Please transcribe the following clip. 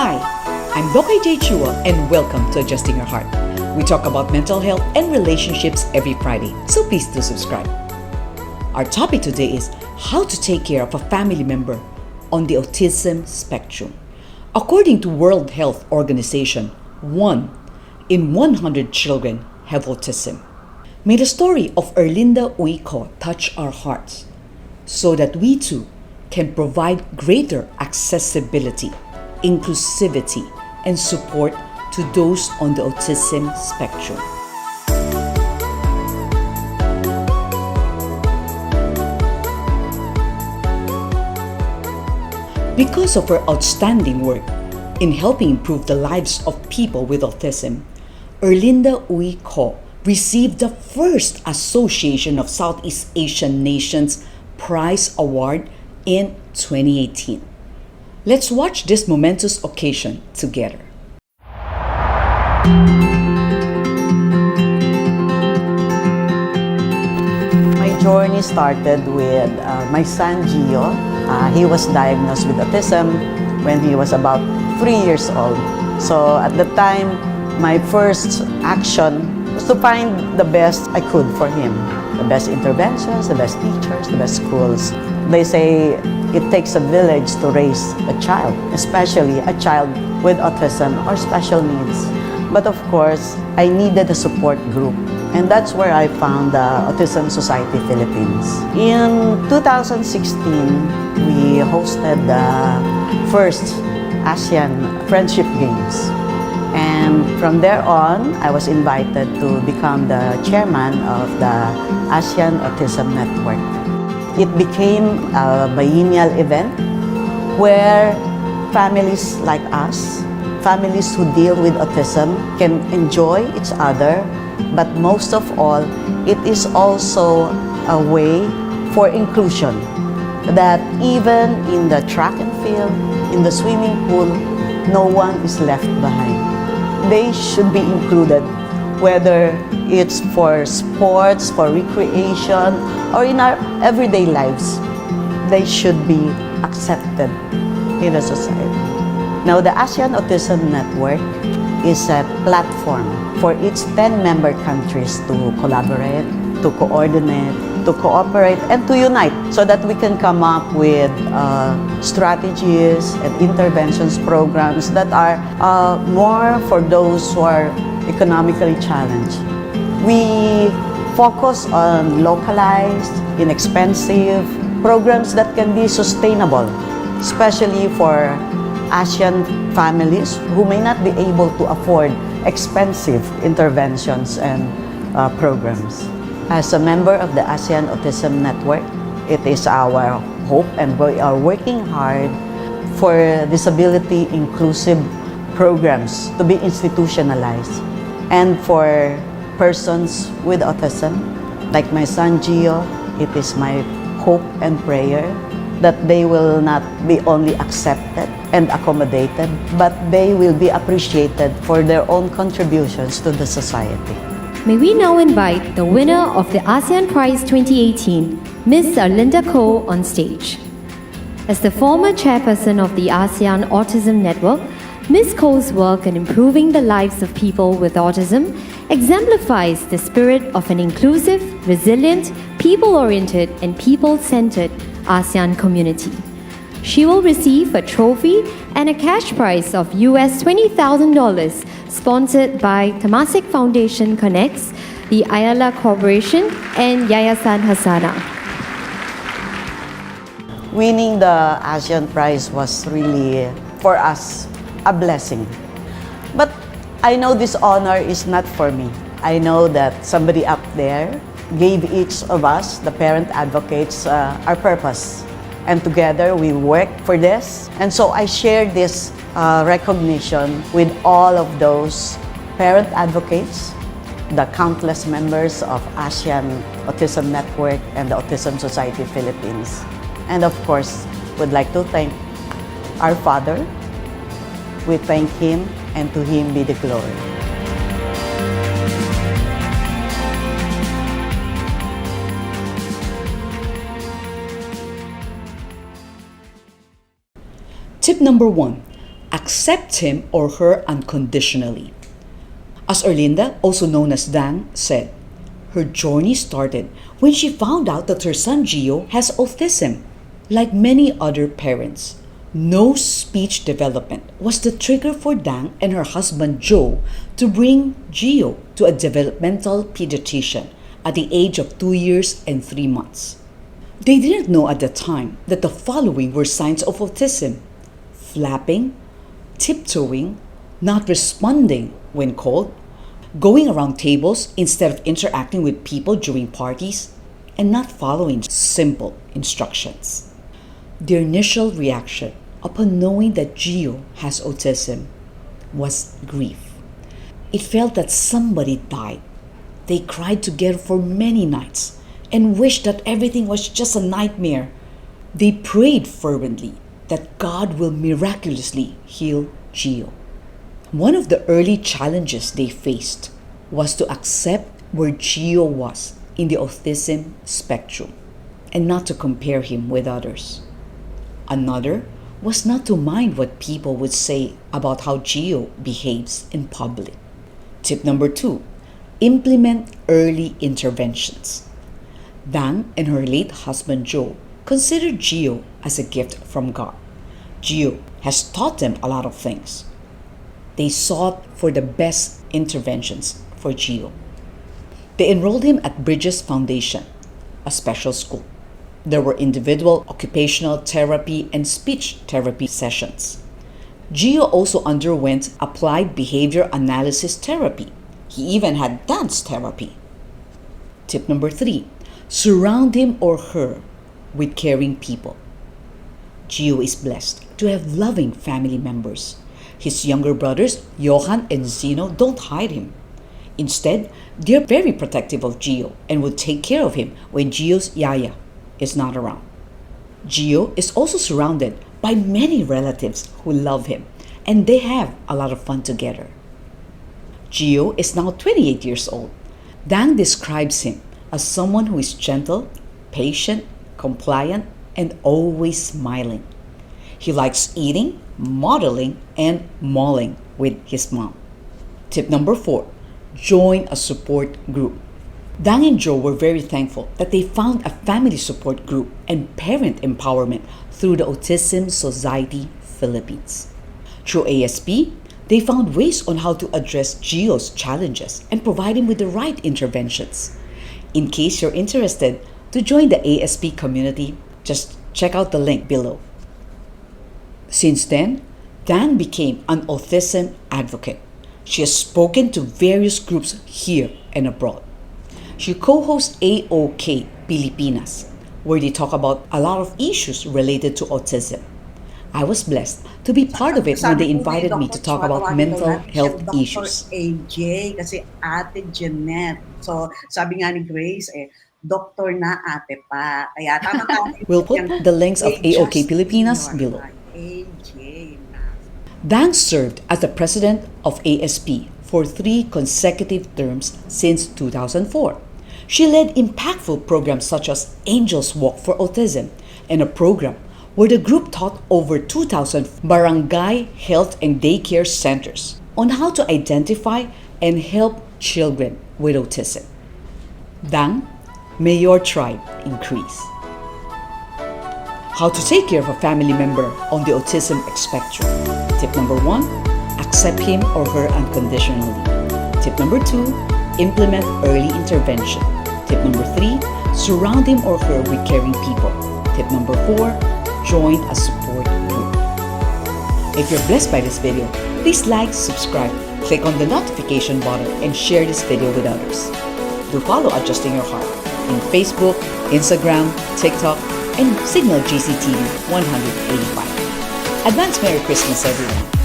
Hi, I'm Doc Chua and welcome to Adjusting Your Heart. We talk about mental health and relationships every Friday, so please do subscribe. Our topic today is how to take care of a family member on the autism spectrum. According to World Health Organization, 1 in 100 children have autism. May the story of Erlinda Uy Koe touch our hearts so that we too can provide greater accessibility, inclusivity, and support to those on the autism spectrum. Because of her outstanding work in helping improve the lives of people with autism, Erlinda Uy Koe received the first Association of Southeast Asian Nations Prize Award in 2018. Let's watch this momentous occasion together. My journey started with my son Gio. He was diagnosed with autism when he was about 3 years old. So at the time, my first action was to find the best I could for him. The best interventions, the best teachers, the best schools. They say it takes a village to raise a child, especially a child with autism or special needs. But of course, I needed a support group. And that's where I found the Autism Society Philippines. In 2016, we hosted the first ASEAN Friendship Games. And from there on, I was invited to become the chairman of the ASEAN Autism Network. It became a biennial event where families like us, families who deal with autism, can enjoy each other. But most of all, it is also a way for inclusion, that even in the track and field, in the swimming pool, no one is left behind. They should be included, whether it's for sports, for recreation, or in our everyday lives. They should be accepted in a society. Now, the ASEAN Autism Network is a platform for its 10 member countries to collaborate, to coordinate, to cooperate, and to unite so that we can come up with strategies and interventions programs that are more for those who are economically challenged. We focus on localized, inexpensive programs that can be sustainable, especially for ASEAN families who may not be able to afford expensive interventions and programs. As a member of the ASEAN Autism Network, it is our hope, and we are working hard for disability inclusive programs to be institutionalized. And for persons with autism, like my son Gio, it is my hope and prayer that they will not be only accepted and accommodated, but they will be appreciated for their own contributions to the society. May we now invite the winner of the ASEAN Prize 2018, Ms. Erlinda Koe, on stage. As the former chairperson of the ASEAN Autism Network, Ms. Koe's work in improving the lives of people with autism exemplifies the spirit of an inclusive, resilient, people-oriented, and people-centered ASEAN community. She will receive a trophy and a cash prize of US $20,000 sponsored by Temasek Foundation Connects, the Ayala Corporation, and Yayasan Hasana. Winning the ASEAN Prize was really, for us, a blessing. But I know this honor is not for me. I know that somebody up there gave each of us, the parent advocates, our purpose. And together we work for this. And so I share this recognition with all of those parent advocates, the countless members of ASEAN Autism Network and the Autism Society Philippines. And of course, would like to thank our Father. We thank Him, and to Him be the glory. Tip number 1, accept him or her unconditionally. As Erlinda, also known as Dang, said, her journey started when she found out that her son Gio has autism. Like many other parents, no speech development was the trigger for Dang and her husband Joe to bring Gio to a developmental pediatrician at the age of 2 years and 3 months. They didn't know at the time that the following were signs of autism: flapping, tiptoeing, not responding when called, going around tables instead of interacting with people during parties, and not following simple instructions. Their initial reaction upon knowing that Gio has autism was grief. It felt that somebody died. They cried together for many nights and wished that everything was just a nightmare. They prayed fervently that God will miraculously heal Gio. One of the early challenges they faced was to accept where Gio was in the autism spectrum and not to compare him with others. Another was not to mind what people would say about how Gio behaves in public. Tip number 2, implement early interventions. Dang and her late husband Joe considered Gio as a gift from God. Gio has taught them a lot of things. They sought for the best interventions for Gio. They enrolled him at Bridges Foundation, a special school. There were individual occupational therapy and speech therapy sessions. Gio also underwent applied behavior analysis therapy. He even had dance therapy. Tip number 3, surround him or her with caring people. Gio is blessed to have loving family members. His younger brothers, Johan and Zino, don't hide him. Instead, they're very protective of Gio and would take care of him when Gio's yaya is not around. Gio is also surrounded by many relatives who love him, and they have a lot of fun together. Gio is now 28 years old. Dang describes him as someone who is gentle, patient, compliant, and always smiling. He likes eating, modeling, and mauling with his mom. Tip number 4, join a support group. Dang and Joe were very thankful that they found a family support group and parent empowerment through the Autism Society Philippines. Through ASP, they found ways on how to address Gio's challenges and provide him with the right interventions. In case you're interested to join the ASP community, just check out the link below. Since then, Dang became an autism advocate. She has spoken to various groups here and abroad. She co-hosts AOK Pilipinas, where they talk about a lot of issues related to autism. I was blessed to be part of it when they invited me to talk about mental health issues. AJ, kasi Ate Jeanette. So, sabi nga ni Grace, doktor na ate pa. Kaya tama. We'll put the links of AOK Pilipinas below. AJ. Dang served as the president of ASP for 3 consecutive terms since 2004. She led impactful programs such as Angels Walk for Autism and a program where the group taught over 2,000 barangay health and daycare centers on how to identify and help children with autism. Dang, may your tribe increase. How to take care of a family member on the autism spectrum. Tip number 1, accept him or her unconditionally. Tip number 2, implement early intervention. Tip number 3, surround him or her with caring people. Tip number 4, join a support group. If you're blessed by this video, please like, subscribe, click on the notification button, and share this video with others. Do follow Adjusting Your Heart in Facebook, Instagram, TikTok, and Signal GCTV 185. Advance Merry Christmas, everyone!